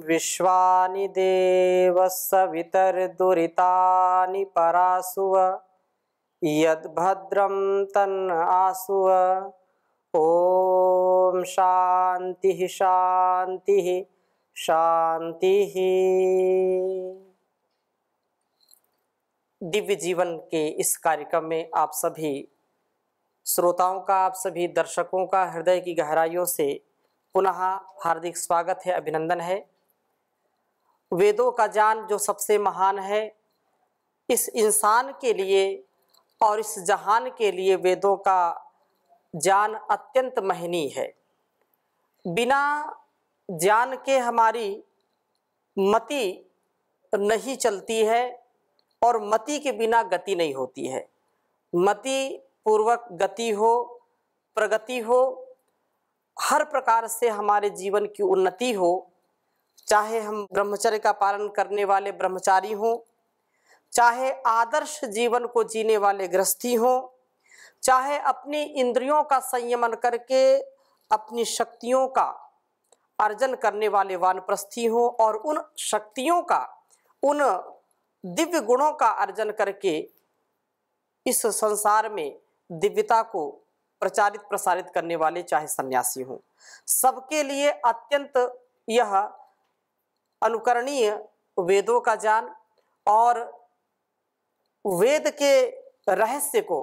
विश्वानि देव सवितर्दुरितानि परासुव यद्भद्रं तन्न आसुव। ओम शांति शांति शांति। दिव्य जीवन के इस कार्यक्रम में आप सभी श्रोताओं का, आप सभी दर्शकों का हृदय की गहराइयों से पुनः हार्दिक स्वागत है, अभिनंदन है। वेदों का ज्ञान जो सबसे महान है, इस इंसान के लिए और इस जहान के लिए वेदों का ज्ञान अत्यंत महनीय है। बिना ज्ञान के हमारी मति नहीं चलती है और मति के बिना गति नहीं होती है। मति पूर्वक गति हो, प्रगति हो, हर प्रकार से हमारे जीवन की उन्नति हो, चाहे हम ब्रह्मचर्य का पालन करने वाले ब्रह्मचारी हों, चाहे आदर्श जीवन को जीने वाले गृहस्थी हों, चाहे अपनी इंद्रियों का संयमन करके अपनी शक्तियों का अर्जन करने वाले वानप्रस्थी हों और उन शक्तियों का, उन दिव्य गुणों का अर्जन करके इस संसार में दिव्यता को प्रचारित प्रसारित करने वाले चाहे सन्यासी हों, सबके लिए अत्यंत यह अनुकरणीय वेदों का ज्ञान और वेद के रहस्य को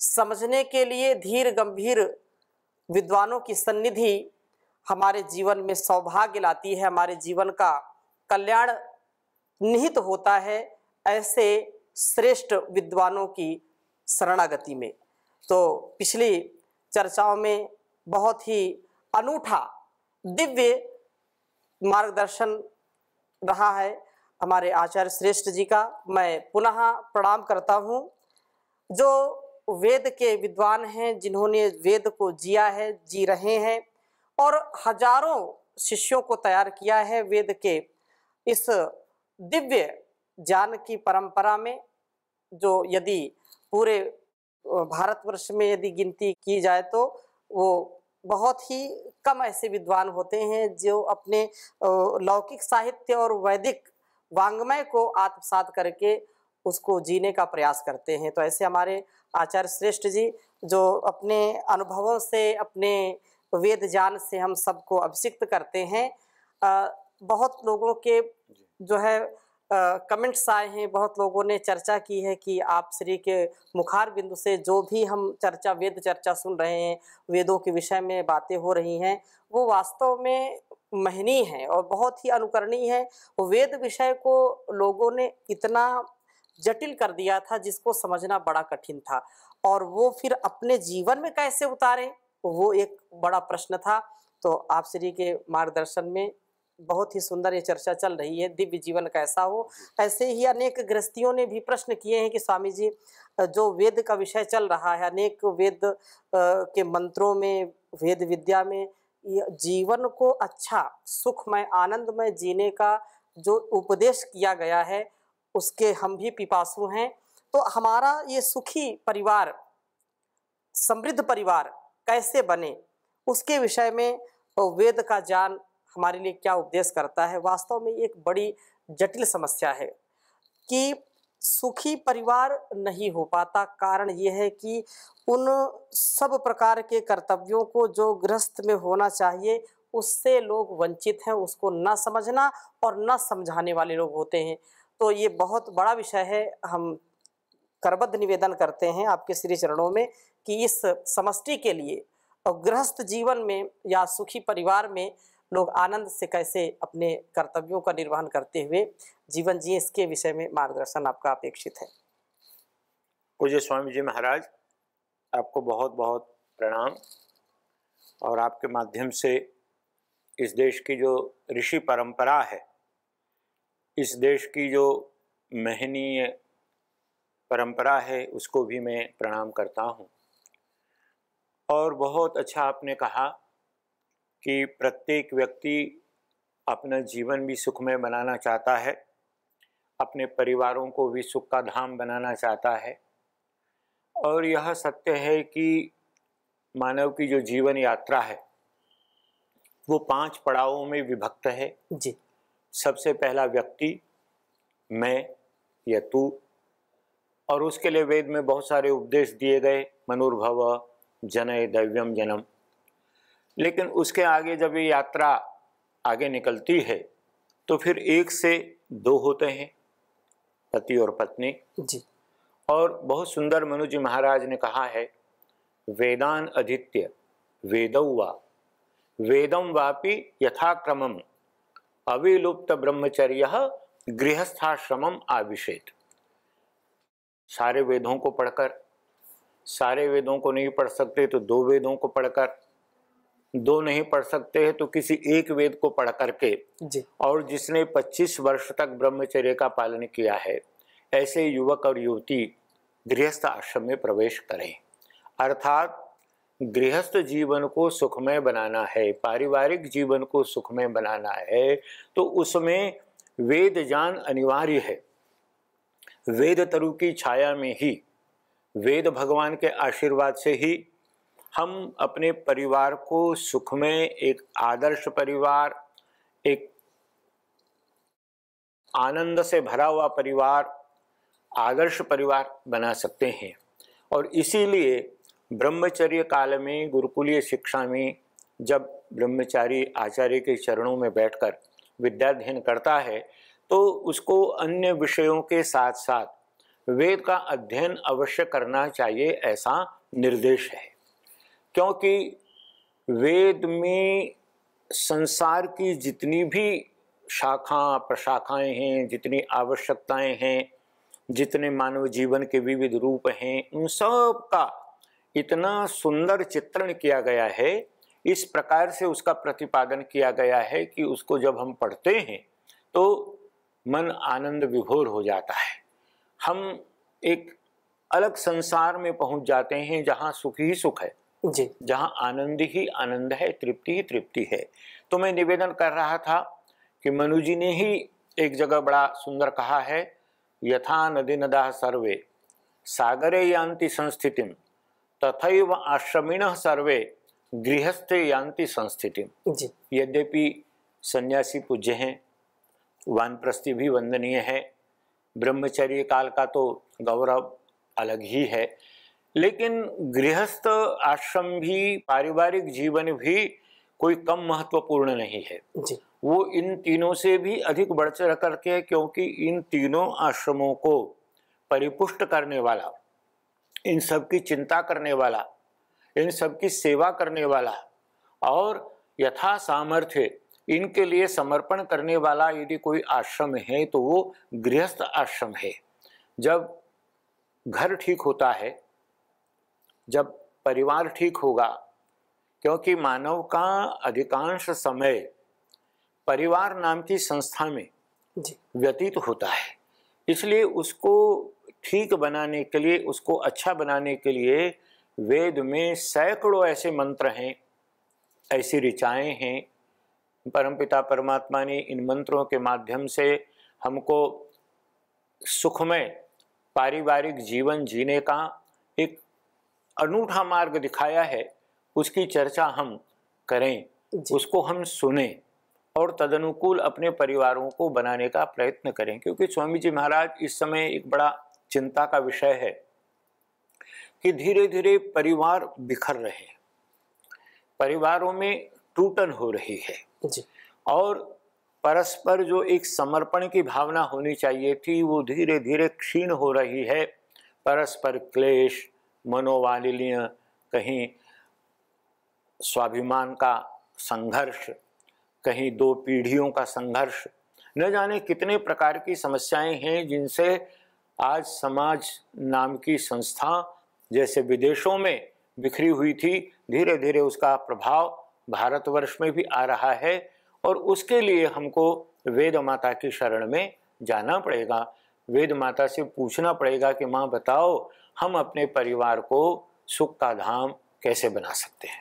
समझने के लिए धीर गंभीर विद्वानों की सन्निधि हमारे जीवन में सौभाग्य लाती है, हमारे जीवन का कल्याण निहित होता है ऐसे श्रेष्ठ विद्वानों की शरणागति में। तो पिछली चर्चाओं में बहुत ही अनूठा दिव्य मार्गदर्शन रहा है हमारे आचार्य श्रेष्ठ जी का। मैं पुनः प्रणाम करता हूँ। जो वेद के विद्वान हैं, जिन्होंने वेद को जिया है, जी रहे हैं और हजारों शिष्यों को तैयार किया है वेद के इस दिव्य ज्ञान की परंपरा में, जो यदि पूरे भारतवर्ष में यदि गिनती की जाए तो वो बहुत ही कम ऐसे विद्वान होते हैं जो अपने लौकिक साहित्य और वैदिक वांग्मय को आत्मसात करके उसको जीने का प्रयास करते हैं। तो ऐसे हमारे आचार्य श्रेष्ठ जी जो अपने अनुभवों से, अपने वेद ज्ञान से हम सबको अभिषिक्त करते हैं। बहुत लोगों के जो है कमेंट्स आए हैं, बहुत लोगों ने चर्चा की है कि आप श्री के मुखार बिंदु से जो भी हम चर्चा, वेद चर्चा सुन रहे हैं, वेदों के विषय में बातें हो रही हैं, वो वास्तव में महनीय है और बहुत ही अनुकरणीय है। वेद विषय को लोगों ने इतना जटिल कर दिया था जिसको समझना बड़ा कठिन था, और वो फिर अपने जीवन में कैसे उतारे, वो एक बड़ा प्रश्न था। तो आप श्री के मार्गदर्शन में बहुत ही सुंदर ये चर्चा चल रही है, दिव्य जीवन कैसा हो। ऐसे ही अनेक गृहस्थियों ने भी प्रश्न किए हैं कि स्वामी जी, जो वेद का विषय चल रहा है, अनेक वेद के मंत्रों में, वेद विद्या में जीवन को अच्छा, सुखमय, आनंदमय जीने का जो उपदेश किया गया है उसके हम भी पिपासु हैं। तो हमारा ये सुखी परिवार, समृद्ध परिवार कैसे बने, उसके विषय में वेद का ज्ञान हमारे लिए क्या उपदेश करता है। वास्तव में एक बड़ी जटिल समस्या है कि सुखी परिवार नहीं हो पाता। कारण ये है कि उन सब प्रकार के कर्तव्यों को जो गृहस्थ में होना चाहिए उससे लोग वंचित हैं, उसको न समझना और न समझाने वाले लोग होते हैं। तो ये बहुत बड़ा विषय है। हम करबद्ध निवेदन करते हैं आपके श्री चरणों में कि इस समष्टि के लिए और गृहस्थ जीवन में या सुखी परिवार में लोग आनंद से कैसे अपने कर्तव्यों का निर्वहन करते हुए जीवन जिए, इसके विषय में मार्गदर्शन आपका अपेक्षित है। पूज्य स्वामी जी महाराज, आपको बहुत बहुत प्रणाम। और आपके माध्यम से इस देश की जो ऋषि परंपरा है, इस देश की जो महनीय परंपरा है, उसको भी मैं प्रणाम करता हूँ। और बहुत अच्छा आपने कहा कि प्रत्येक व्यक्ति अपना जीवन भी सुखमय बनाना चाहता है, अपने परिवारों को भी सुख का धाम बनाना चाहता है। और यह सत्य है कि मानव की जो जीवन यात्रा है वो 5 पड़ावों में विभक्त है जी। सबसे पहला व्यक्ति मैं या तू, और उसके लिए वेद में बहुत सारे उपदेश दिए गए, मनुर्भव जनय दैव्यम जनम। लेकिन उसके आगे जब ये यात्रा आगे निकलती है तो फिर 1 से 2 होते हैं, पति और पत्नी जी। और बहुत सुंदर मनु जी महाराज ने कहा है, वेदान अधीत्य वेदौ वा वेदम वापि यथाक्रमम अविलुप्त ब्रह्मचर्य गृहस्थाश्रमम आविशेत। सारे वेदों को पढ़कर, सारे वेदों को नहीं पढ़ सकते तो 2 वेदों को पढ़कर, 2 नहीं पढ़ सकते हैं तो किसी एक वेद को पढ़ करके जी। और जिसने 25 वर्ष तक ब्रह्मचर्य का पालन किया है, ऐसे युवक और युवती गृहस्थ आश्रम में प्रवेश करें। अर्थात गृहस्थ जीवन को सुखमय बनाना है, पारिवारिक जीवन को सुखमय बनाना है, तो उसमें वेद ज्ञान अनिवार्य है। वेद तरु की छाया में ही, वेद भगवान के आशीर्वाद से ही हम अपने परिवार को सुखमय, एक आदर्श परिवार, एक आनंद से भरा हुआ परिवार, आदर्श परिवार बना सकते हैं। और इसीलिए ब्रह्मचर्य काल में, गुरुकुलीय शिक्षा में जब ब्रह्मचारी आचार्य के चरणों में बैठकर विद्याध्ययन करता है तो उसको अन्य विषयों के साथ साथ वेद का अध्ययन अवश्य करना चाहिए, ऐसा निर्देश है। क्योंकि वेद में संसार की जितनी भी शाखा प्रशाखाएं हैं, जितनी आवश्यकताएं हैं, जितने मानव जीवन के विविध रूप हैं, उन सब का इतना सुंदर चित्रण किया गया है, इस प्रकार से उसका प्रतिपादन किया गया है कि उसको जब हम पढ़ते हैं तो मन आनंद विभोर हो जाता है। हम एक अलग संसार में पहुंच जाते हैं जहां सुख ही सुख है जी, जहां आनंद ही आनंद है, तृप्ति ही तृप्ति है। तो मैं निवेदन कर रहा था कि मनु जी ने ही एक जगह बड़ा सुंदर कहा है, यथा नदी नदा सर्वे सागरे यान्ति संस्थितिम तथैव आश्रमिणः सर्वे गृहस्थे यान्ति संस्थितिम। जी। यद्यपि सन्यासी पूज्य हैं, वानप्रस्थी भी वंदनीय है, ब्रह्मचर्य काल का तो गौरव अलग ही है, लेकिन गृहस्थ आश्रम भी, पारिवारिक जीवन भी कोई कम महत्वपूर्ण नहीं है जी। वो इन तीनों से भी अधिक बढ़ चढ़ करके, क्योंकि इन तीनों आश्रमों को परिपुष्ट करने वाला, इन सब की चिंता करने वाला, इन सब की सेवा करने वाला और यथा सामर्थ्य इनके लिए समर्पण करने वाला यदि कोई आश्रम है तो वो गृहस्थ आश्रम है। जब घर ठीक होता है, जब परिवार ठीक होगा, क्योंकि मानव का अधिकांश समय परिवार नाम की संस्था में व्यतीत होता है, इसलिए उसको ठीक बनाने के लिए, उसको अच्छा बनाने के लिए वेद में सैकड़ों ऐसे मंत्र हैं, ऐसी ऋचाएं हैं। परमपिता परमात्मा ने इन मंत्रों के माध्यम से हमको सुखमय पारिवारिक जीवन जीने का एक अनूठा मार्ग दिखाया है। उसकी चर्चा हम करें, उसको हम सुने और तदनुकूल अपने परिवारों को बनाने का प्रयत्न करें। क्योंकि स्वामी जी महाराज इस समय एक बड़ा चिंता का विषय है कि धीरे धीरे परिवार बिखर रहे हैं, परिवारों में टूटन हो रही है जी। और परस्पर जो एक समर्पण की भावना होनी चाहिए थी वो धीरे धीरे क्षीण हो रही है। परस्पर क्लेश, मनोवालिन्य, कहीं स्वाभिमान का संघर्ष, कहीं 2 पीढ़ियों का संघर्ष, न जाने कितने प्रकार की समस्याएं हैं जिनसे आज समाज नाम की संस्था जैसे विदेशों में बिखरी हुई थी, धीरे धीरे उसका प्रभाव भारतवर्ष में भी आ रहा है। और उसके लिए हमको वेद माता की शरण में जाना पड़ेगा, वेद माता से पूछना पड़ेगा कि माँ बताओ हम अपने परिवार को सुख का धाम कैसे बना सकते हैं।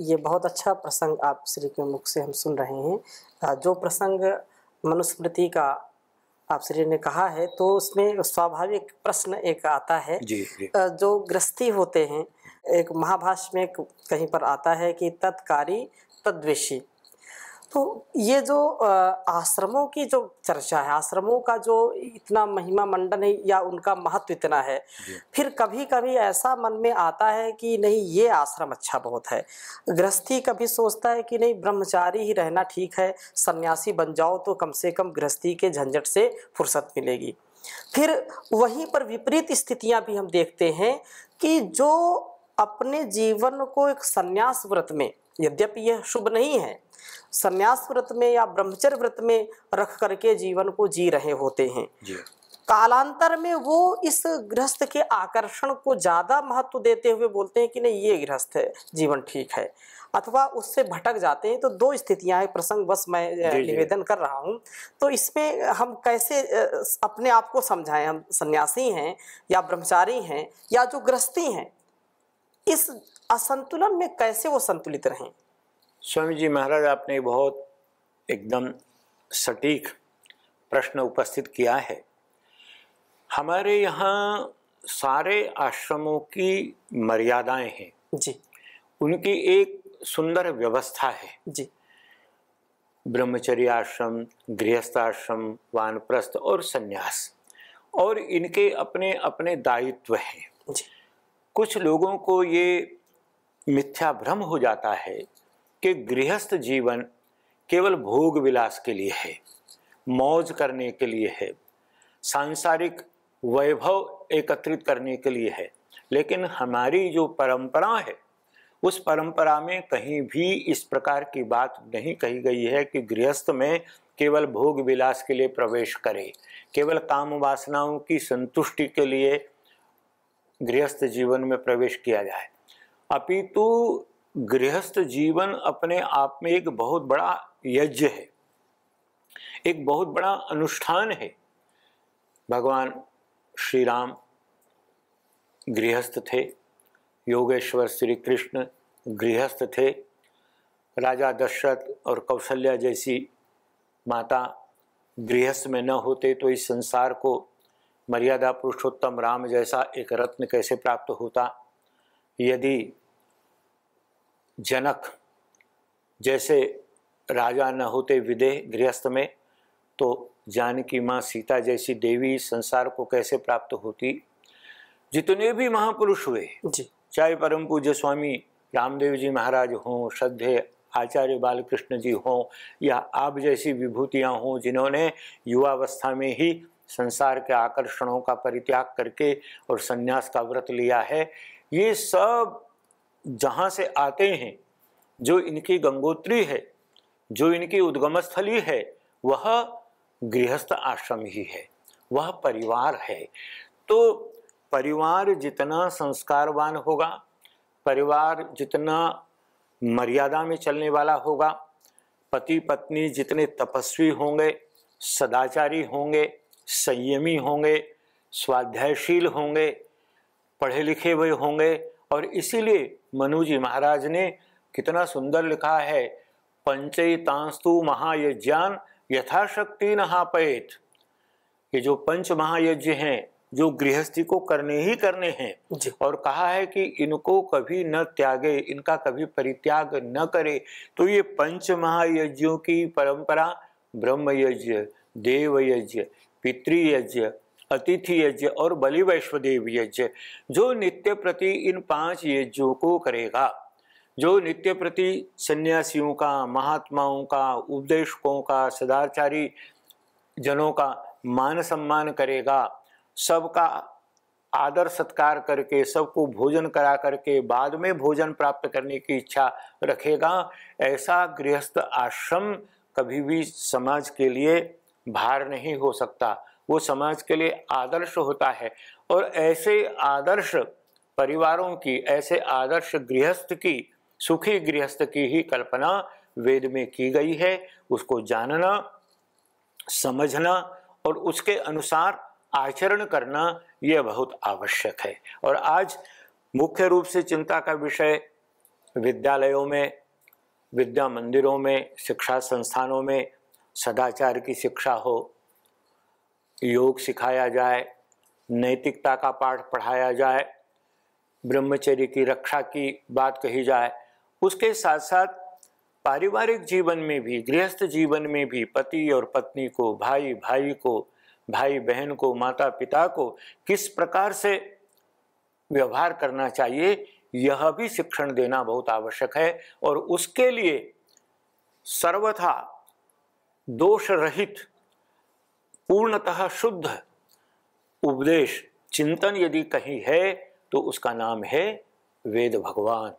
ये बहुत अच्छा प्रसंग आप श्री के मुख से हम सुन रहे हैं। जो प्रसंग मनुस्मृति का आप श्री ने कहा है तो उसमें स्वाभाविक प्रश्न एक आता है जी। जो गृहस्थी होते हैं, एक महाभाष्य में कहीं पर आता है कि तत्कारी तद्वेषी। तो ये जो आश्रमों की जो चर्चा है, आश्रमों का जो इतना महिमा मंडन है या उनका महत्व इतना है, फिर कभी कभी ऐसा मन में आता है कि नहीं ये आश्रम अच्छा बहुत है। गृहस्थी कभी सोचता है कि नहीं ब्रह्मचारी ही रहना ठीक है, सन्यासी बन जाओ तो कम से कम गृहस्थी के झंझट से फुर्सत मिलेगी। फिर वहीं पर विपरीत स्थितियां भी हम देखते हैं कि जो अपने जीवन को एक संन्यास व्रत में, यद्यपि यह शुभ नहीं है, संन्यास व्रत में या ब्रह्मचर्य व्रत में रख करके जीवन को जी रहे होते हैं, कालांतर में वो इस गृहस्थ के आकर्षण को ज्यादा महत्व देते हुए बोलते हैं कि नहीं ये गृहस्थ है जीवन ठीक है, अथवा उससे भटक जाते हैं। तो दो स्थितियां हैं, प्रसंग बस मैं निवेदन कर रहा हूं। तो इसमें हम कैसे अपने आप को समझाएं, हम सन्यासी हैं या ब्रह्मचारी हैं या जो गृहस्थी हैं, इस असंतुलन में कैसे वो संतुलित रहें? स्वामी जी महाराज, आपने बहुत एकदम सटीक प्रश्न उपस्थित किया है। हमारे यहाँ सारे आश्रमों की मर्यादाएं हैं जी, उनकी एक सुंदर व्यवस्था है जी। ब्रह्मचर्य आश्रम, गृहस्थ आश्रम, वानप्रस्थ और संन्यास, और इनके अपने अपने दायित्व हैं जी। कुछ लोगों को ये मिथ्या भ्रम हो जाता है कि गृहस्थ जीवन केवल भोग विलास के लिए है, मौज करने के लिए है, सांसारिक वैभव एकत्रित करने के लिए है। लेकिन हमारी जो परंपरा है उस परंपरा में कहीं भी इस प्रकार की बात नहीं कही गई है कि गृहस्थ में केवल भोग विलास के लिए प्रवेश करे, केवल काम वासनाओं की संतुष्टि के लिए गृहस्थ जीवन में प्रवेश किया जाए। अपितु गृहस्थ जीवन अपने आप में एक बहुत बड़ा यज्ञ है, एक बहुत बड़ा अनुष्ठान है। भगवान श्री राम गृहस्थ थे, योगेश्वर श्री कृष्ण गृहस्थ थे, राजा दशरथ और कौशल्या जैसी माता गृहस्थ में न होते तो इस संसार को मर्यादा पुरुषोत्तम राम जैसा एक रत्न कैसे प्राप्त होता। यदि जनक जैसे राजा न होते विदेह गृहस्थ में, तो जानकी माँ सीता जैसी देवी संसार को कैसे प्राप्त होती। जितने भी महापुरुष हुए जी, चाहे परम पूज्य स्वामी रामदेव जी महाराज हों, श्रद्धेय आचार्य बालकृष्ण जी हों, या आप जैसी विभूतियाँ हों जिन्होंने युवावस्था में ही संसार के आकर्षणों का परित्याग करके और संन्यास का व्रत लिया है, ये सब जहाँ से आते हैं, जो इनकी गंगोत्री है, जो इनकी उद्गमस्थली है, वह गृहस्थ आश्रम ही है, वह परिवार है। तो परिवार जितना संस्कारवान होगा, परिवार जितना मर्यादा में चलने वाला होगा, पति पत्नी जितने तपस्वी होंगे, सदाचारी होंगे, संयमी होंगे, स्वाध्यायशील होंगे, पढ़े लिखे हुए होंगे। और इसीलिए मनु जी महाराज ने कितना सुंदर लिखा है, पंचैतांस्तु महायज्ञान यथाशक्ति नहापयेत। ये जो पंच महायज्ञ हैं, जो गृहस्थी को करने ही करने हैं, और कहा है कि इनको कभी न त्यागे, इनका कभी परित्याग न करे। तो ये पंच महायज्ञों की परंपरा ब्रह्म यज्ञ, देव यज्ञ, पितृयज्ञ, अतिथि यज्ञ और बलि वैश्वदेव यज्ञ, जो नित्य प्रति इन 5 यज्ञों को करेगा, जो नित्य प्रति सन्यासियों का, महात्माओं का, उपदेशकों का, सदाचारी जनों का मान सम्मान करेगा, सबका आदर सत्कार करके, सबको भोजन करा करके बाद में भोजन प्राप्त करने की इच्छा रखेगा, ऐसा गृहस्थ आश्रम कभी भी समाज के लिए भार नहीं हो सकता। वो समाज के लिए आदर्श होता है। और ऐसे आदर्श परिवारों की, ऐसे आदर्श गृहस्थ की, सुखी गृहस्थ की ही कल्पना वेद में की गई है। उसको जानना, समझना और उसके अनुसार आचरण करना यह बहुत आवश्यक है। और आज मुख्य रूप से चिंता का विषय विद्यालयों में, विद्या मंदिरों में, शिक्षा संस्थानों में सदाचार की शिक्षा हो, योग सिखाया जाए, नैतिकता का पाठ पढ़ाया जाए, ब्रह्मचर्य की रक्षा की बात कही जाए। उसके साथ साथ पारिवारिक जीवन में भी, गृहस्थ जीवन में भी पति और पत्नी को, भाई भाई को, भाई बहन को, माता पिता को किस प्रकार से व्यवहार करना चाहिए, यह भी शिक्षण देना बहुत आवश्यक है। और उसके लिए सर्वथा दोष रहित, पूर्णतः शुद्ध उपदेश चिंतन यदि कहीं है तो उसका नाम है वेद भगवान।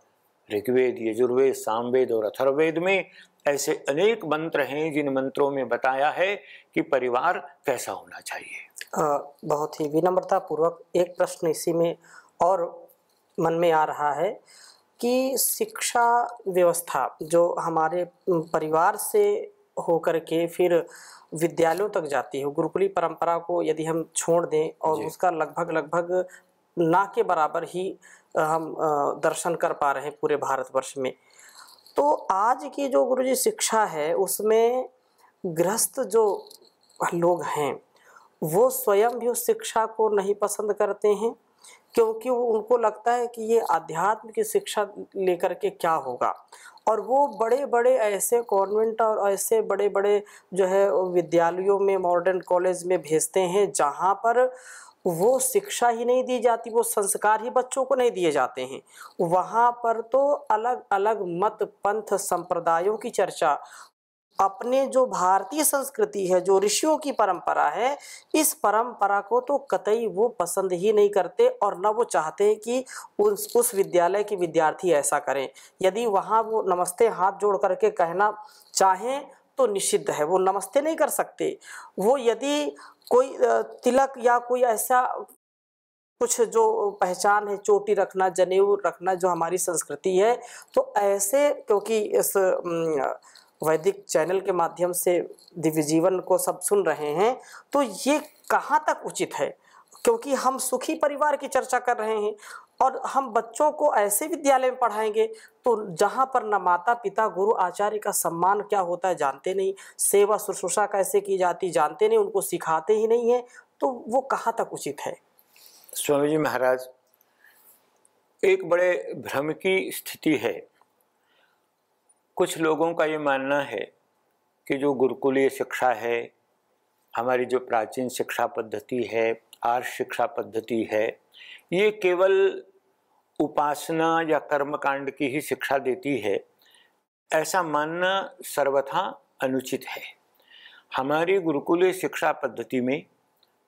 ऋग्वेद, यजुर्वेद, सामवेद और अथर्ववेद में ऐसे अनेक मंत्र हैं जिन मंत्रों में बताया है कि परिवार कैसा होना चाहिए। बहुत ही विनम्रता पूर्वक एक प्रश्न इसी में और मन में आ रहा है कि शिक्षा व्यवस्था जो हमारे परिवार से होकर के फिर विद्यालयों तक जाती है, गुरुकुली परंपरा को यदि हम छोड़ दें और उसका लगभग ना के बराबर ही हम दर्शन कर पा रहे हैं पूरे भारतवर्ष में, तो आज की जो गुरुजी शिक्षा है उसमें गृहस्थ जो लोग हैं वो स्वयं भी उस शिक्षा को नहीं पसंद करते हैं, क्योंकि उनको लगता है कि ये आध्यात्म की शिक्षा लेकर के क्या होगा। और वो बड़े बड़े ऐसे कॉन्वेंट और ऐसे बड़े बड़े जो है विद्यालयों में, मॉडर्न कॉलेज में भेजते हैं जहाँ पर वो शिक्षा ही नहीं दी जाती, वो संस्कार ही बच्चों को नहीं दिए जाते हैं। वहाँ पर तो अलग अलग मत, पंथ, संप्रदायों की चर्चा, अपने जो भारतीय संस्कृति है, जो ऋषियों की परंपरा है, इस परंपरा को तो कतई वो पसंद ही नहीं करते और न वो चाहते हैं कि उस विद्यालय के विद्यार्थी ऐसा करें। यदि वहाँ वो नमस्ते हाथ जोड़ करके कहना चाहें तो निषिद्ध है, वो नमस्ते नहीं कर सकते। वो यदि कोई तिलक या कोई ऐसा कुछ जो पहचान है, चोटी रखना, जनेऊ रखना, जो हमारी संस्कृति है, तो ऐसे, क्योंकि इस वैदिक चैनल के माध्यम से दिव्य जीवन को सब सुन रहे हैं, तो ये कहाँ तक उचित है, क्योंकि हम सुखी परिवार की चर्चा कर रहे हैं और हम बच्चों को ऐसे विद्यालय में पढ़ाएंगे तो जहाँ पर न माता पिता, गुरु, आचार्य का सम्मान क्या होता है जानते नहीं, सेवा शुश्रूषा कैसे की जाती जानते नहीं, उनको सिखाते ही नहीं है, तो वो कहाँ तक उचित है। स्वामी जी महाराज, एक बड़े भ्रम की स्थिति है। कुछ लोगों का ये मानना है कि जो गुरुकुलीय शिक्षा है, हमारी जो प्राचीन शिक्षा पद्धति है, आर्ष शिक्षा पद्धति है, ये केवल उपासना या कर्मकांड की ही शिक्षा देती है। ऐसा मानना सर्वथा अनुचित है। हमारी गुरुकुलीय शिक्षा पद्धति में,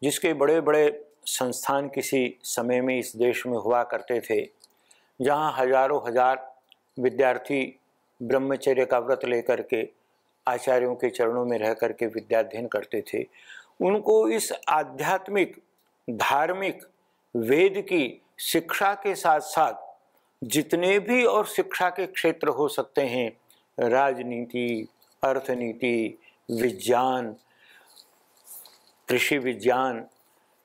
जिसके बड़े बड़े संस्थान किसी समय में इस देश में हुआ करते थे, जहाँ हजारों हजार विद्यार्थी ब्रह्मचर्य का व्रत लेकर के आचार्यों के चरणों में रह करके विद्याध्ययन करते थे, उनको इस आध्यात्मिक, धार्मिक, वेद की शिक्षा के साथ साथ जितने भी और शिक्षा के क्षेत्र हो सकते हैं, राजनीति, अर्थनीति, विज्ञान, कृषि विज्ञान,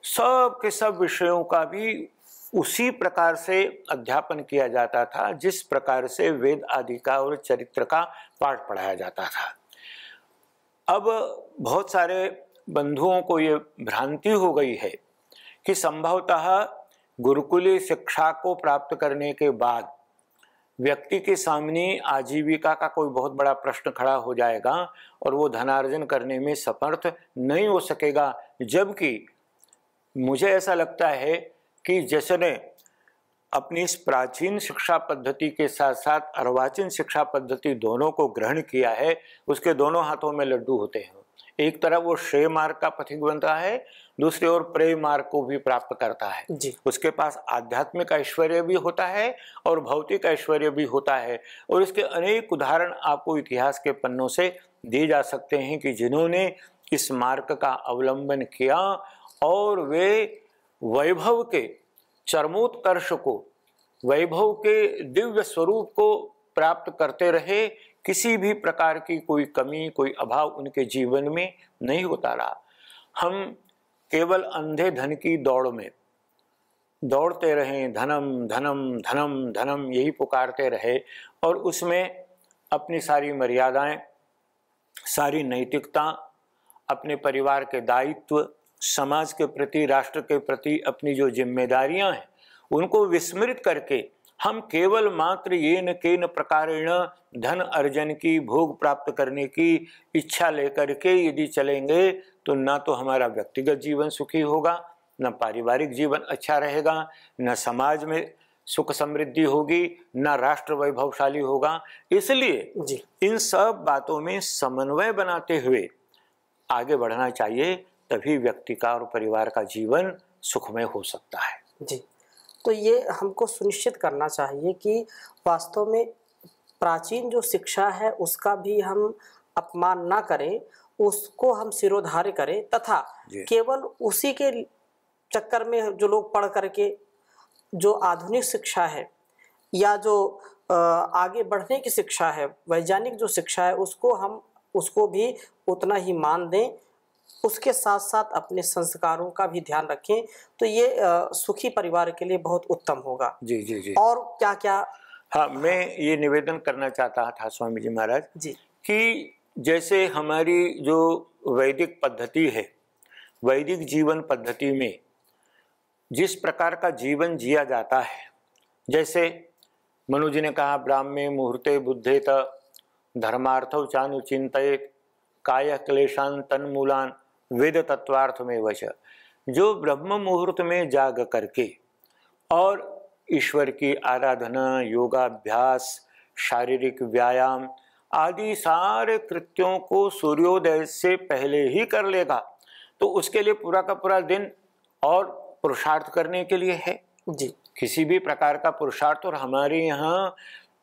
सब के सब विषयों का भी उसी प्रकार से अध्यापन किया जाता था जिस प्रकार से वेद आदि का और चरित्र का पाठ पढ़ाया जाता था। अब बहुत सारे बंधुओं को ये भ्रांति हो गई है कि संभवतः गुरुकुलीय शिक्षा को प्राप्त करने के बाद व्यक्ति के सामने आजीविका का कोई बहुत बड़ा प्रश्न खड़ा हो जाएगा और वो धनार्जन करने में समर्थ नहीं हो सकेगा। जबकि मुझे ऐसा लगता है कि जिसने अपनी इस प्राचीन शिक्षा पद्धति के साथ साथ अर्वाचीन शिक्षा पद्धति दोनों को ग्रहण किया है, उसके दोनों हाथों में लड्डू होते हैं। एक तरफ वो श्रेय मार्ग का पथिक बनता है, दूसरी ओर प्रेय मार्ग को भी प्राप्त करता है। उसके पास आध्यात्मिक ऐश्वर्य भी होता है और भौतिक ऐश्वर्य भी होता है। और इसके अनेक उदाहरण आपको इतिहास के पन्नों से दिए जा सकते हैं कि जिन्होंने इस मार्ग का अवलंबन किया और वे वैभव के चरमोत्कर्ष को, वैभव के दिव्य स्वरूप को प्राप्त करते रहे। किसी भी प्रकार की कोई कमी, कोई अभाव उनके जीवन में नहीं होता रहा। हम केवल अंधे धन की दौड़ में दौड़ते रहे, धनम धनम धनम धनम यही पुकारते रहे और उसमें अपनी सारी मर्यादाएं, सारी नैतिकता, अपने परिवार के दायित्व, समाज के प्रति, राष्ट्र के प्रति अपनी जो जिम्मेदारियां हैं, उनको विस्मृत करके हम केवल मात्र येन केन प्रकारेण धन अर्जन की, भोग प्राप्त करने की इच्छा लेकर के यदि चलेंगे तो ना तो हमारा व्यक्तिगत जीवन सुखी होगा, न पारिवारिक जीवन अच्छा रहेगा, न समाज में सुख समृद्धि होगी, न राष्ट्र वैभवशाली होगा। इसलिए इन सब बातों में समन्वय बनाते हुए आगे बढ़ना चाहिए, तभी व्यक्ति का और परिवार का जीवन सुखमय हो सकता है। जी, तो ये हमको सुनिश्चित करना चाहिए कि वास्तव में प्राचीन जो शिक्षा है उसका भी हम अपमान ना करें, उसको हम सिरोधार्य करें, तथा केवल उसी के चक्कर में जो लोग पढ़ करके जो आधुनिक शिक्षा है या जो आगे बढ़ने की शिक्षा है, वैज्ञानिक जो शिक्षा है, उसको भी उतना ही मान दें, उसके साथ साथ अपने संस्कारों का भी ध्यान रखें, तो ये सुखी परिवार के लिए बहुत उत्तम होगा। जी जी जी। और क्या क्या? हाँ, मैं ये निवेदन करना चाहता था स्वामी जी महाराज जी, कि जैसे हमारी जो वैदिक पद्धति है, वैदिक जीवन पद्धति में जिस प्रकार का जीवन जिया जाता है, जैसे मनु जी ने कहा ब्राह्मे मुहूर्ते बुद्धेत धर्मार्थौ चानुचिंतयेत काय क्लेशान तन्मूलान वेद तत्वार्थ में वच। जो ब्रह्म मुहूर्त में जाग करके और ईश्वर की आराधना, योगाभ्यास, शारीरिक व्यायाम आदि सारे कृत्यों को सूर्योदय से पहले ही कर लेगा तो उसके लिए पूरा का पूरा दिन और पुरुषार्थ करने के लिए है। जी, किसी भी प्रकार का पुरुषार्थ, और हमारे यहाँ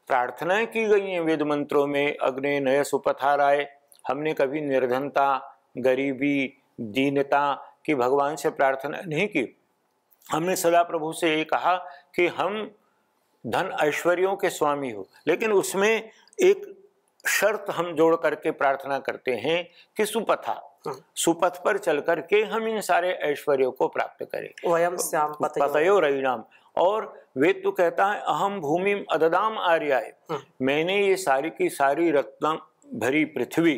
प्रार्थनाएं की गई हैं वेद मंत्रों में, अग्ने नय सुपथाराय। हमने कभी निर्धनता, गरीबी, दीनता की भगवान से प्रार्थना नहीं की। हमने सदा प्रभु से ये कहा कि हम धन ऐश्वर्यों के स्वामी हो, लेकिन उसमें एक शर्त हम जोड़ करके प्रार्थना करते हैं कि सुपथा, सुपथ पर चल करके हम इन सारे ऐश्वर्यों को प्राप्त करें। वयम श्याम पतयो रयिणाम। और वेद तो कहता है अहम भूमिम अददाम आर्याय, मैंने ये सारी की सारी रत्न भरी पृथ्वी,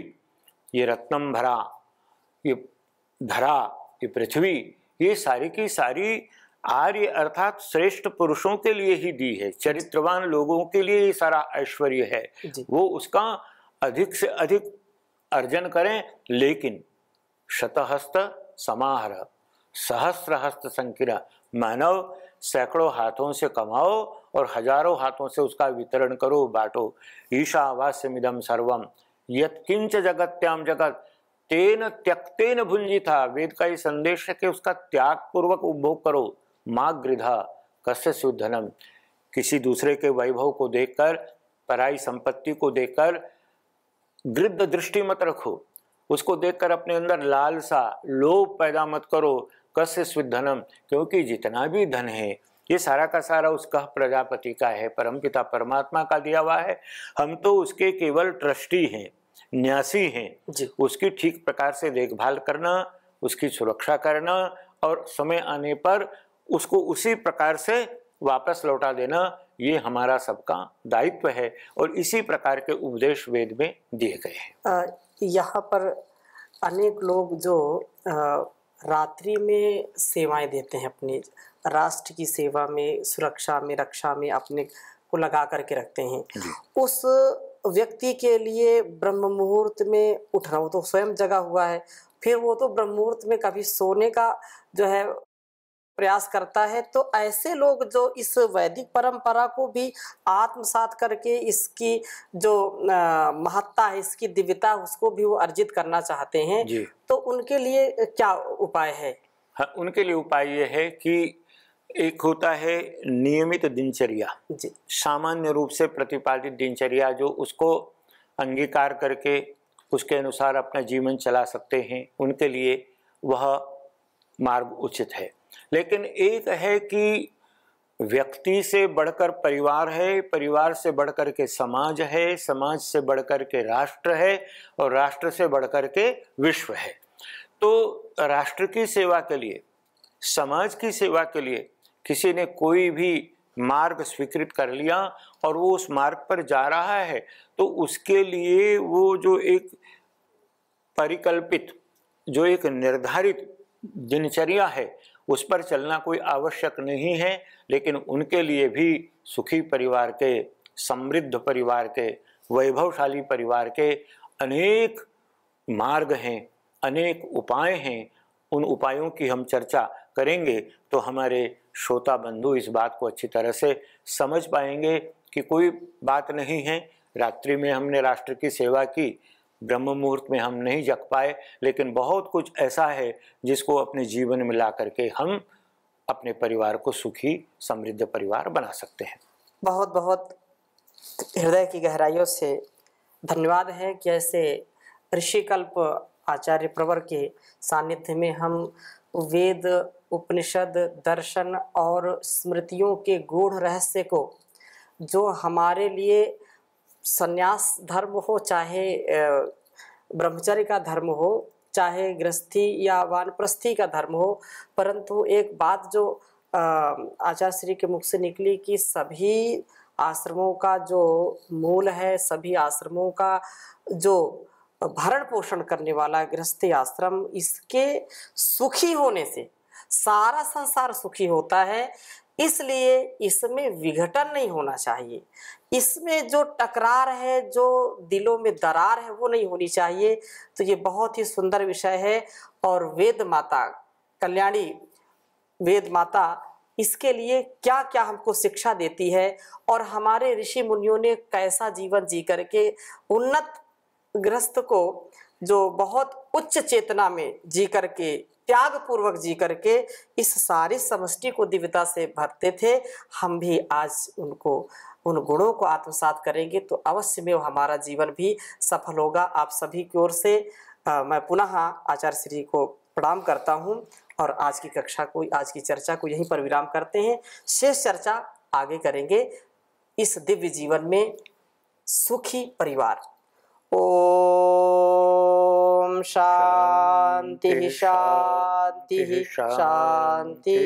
ये रत्नम भरा, ये धरा, ये पृथ्वी, ये सारी की सारी आर्य अर्थात श्रेष्ठ पुरुषों के लिए ही दी है, चरित्रवान लोगों के लिए ये सारा ऐश्वर्य है। वो उसका अधिक से अधिक अर्जन करें, लेकिन शतहस्त समाहर सहस्र हस्त संकिरा, मानव सैकड़ों हाथों से कमाओ और हजारों हाथों से उसका वितरण करो, बांटो। ईशावास्यमिदं सर्वम यत्किंच जगत्याम जगत तेन त्यक्तेन भुंजिता। वेद का ये संदेश है कि उसका त्याग पूर्वक उपभोग करो। माँ गृधा कस्य सुधनम, किसी दूसरे के वैभव को देखकर, पराई संपत्ति को देखकर गृद्ध दृष्टि मत रखो, उसको देखकर अपने अंदर लालसा, लोभ पैदा मत करो। कस्य सुधनम, क्योंकि जितना भी धन है ये सारा का सारा उसका प्रजापति का है, परमपिता परमात्मा का दिया हुआ है। हम तो उसके केवल ट्रस्टी हैं, न्यासी हैं। उसकी ठीक प्रकार से देखभाल करना, उसकी सुरक्षा करना और समय आने पर उसको उसी प्रकार से वापस लौटा देना, ये हमारा सबका दायित्व है। और इसी प्रकार के उपदेश वेद में दिए गए हैं। यहाँ पर अनेक लोग जो रात्रि में सेवाएं देते हैं, अपने राष्ट्र की सेवा में, सुरक्षा में, रक्षा में अपने को लगा करके रखते हैं, उस व्यक्ति के लिए ब्रह्म मुहूर्त में उठना, वो तो स्वयं जगा हुआ है, फिर वो तो ब्रह्म मुहूर्त में कभी सोने का जो है प्रयास करता है। तो ऐसे लोग जो इस वैदिक परंपरा को भी आत्मसात करके इसकी जो महत्ता है, इसकी दिव्यता, उसको भी वो अर्जित करना चाहते हैं, तो उनके लिए क्या उपाय है? हाँ, उनके लिए उपाय ये है कि एक होता है नियमित दिनचर्या, सामान्य रूप से प्रतिपादित दिनचर्या, जो उसको अंगीकार करके उसके अनुसार अपना जीवन चला सकते हैं, उनके लिए वह मार्ग उचित है। लेकिन एक है कि व्यक्ति से बढ़कर परिवार है, परिवार से बढ़कर के समाज है, समाज से बढ़कर के राष्ट्र है और राष्ट्र से बढ़कर के विश्व है। तो राष्ट्र की सेवा के लिए, समाज की सेवा के लिए किसी ने कोई भी मार्ग स्वीकृत कर लिया और वो उस मार्ग पर जा रहा है, तो उसके लिए वो जो एक परिकल्पित, जो एक निर्धारित दिनचर्या है, उस पर चलना कोई आवश्यक नहीं है, लेकिन उनके लिए भी सुखी परिवार के, समृद्ध परिवार के, वैभवशाली परिवार के अनेक मार्ग हैं, अनेक उपाय हैं। उन उपायों की हम चर्चा करेंगे तो हमारे श्रोता बंधु इस बात को अच्छी तरह से समझ पाएंगे कि कोई बात नहीं है, रात्रि में हमने राष्ट्र की सेवा की, ब्रह्म मुहूर्त में हम नहीं जग पाए, लेकिन बहुत कुछ ऐसा है जिसको अपने जीवन में ला करके हम अपने परिवार को सुखी समृद्ध परिवार बना सकते हैं। बहुत बहुत हृदय की गहराइयों से धन्यवाद है कि ऐसे ऋषिकल्प आचार्य प्रवर के सानिध्य में हम वेद, उपनिषद, दर्शन और स्मृतियों के गूढ़ रहस्य को, जो हमारे लिए संन्यास धर्म हो, चाहे ब्रह्मचर्य का धर्म हो, चाहे गृहस्थी या वानप्रस्थी का धर्म हो, परंतु एक बात जो आचार्य श्री के मुख से निकली कि सभी आश्रमों का जो मूल है, सभी आश्रमों का जो भरण पोषण करने वाला गृहस्थी आश्रम, इसके सुखी होने से सारा संसार सुखी होता है। इसलिए इसमें विघटन नहीं होना चाहिए, इसमें जो टकरार है, जो दिलों में दरार है, वो नहीं होनी चाहिए। तो ये बहुत ही सुंदर विषय है और वेद माता कल्याणी, वेद माता इसके लिए क्या क्या हमको शिक्षा देती है और हमारे ऋषि मुनियों ने कैसा जीवन जी करके उन्नत गृहस्थ को, जो बहुत उच्च चेतना में जी करके, त्याग पूर्वक जी करके इस सारी समष्टि को दिव्यता से भरते थे, हम भी आज उनको, उन गुणों को आत्मसात करेंगे तो अवश्य में हमारा जीवन भी सफल होगा। आप सभी की ओर से मैं पुनः आचार्य श्री को प्रणाम करता हूं और आज की कक्षा को, आज की चर्चा को यहीं पर विराम करते हैं। शेष चर्चा आगे करेंगे इस दिव्य जीवन में सुखी परिवार। ओम शांति शांति शांति।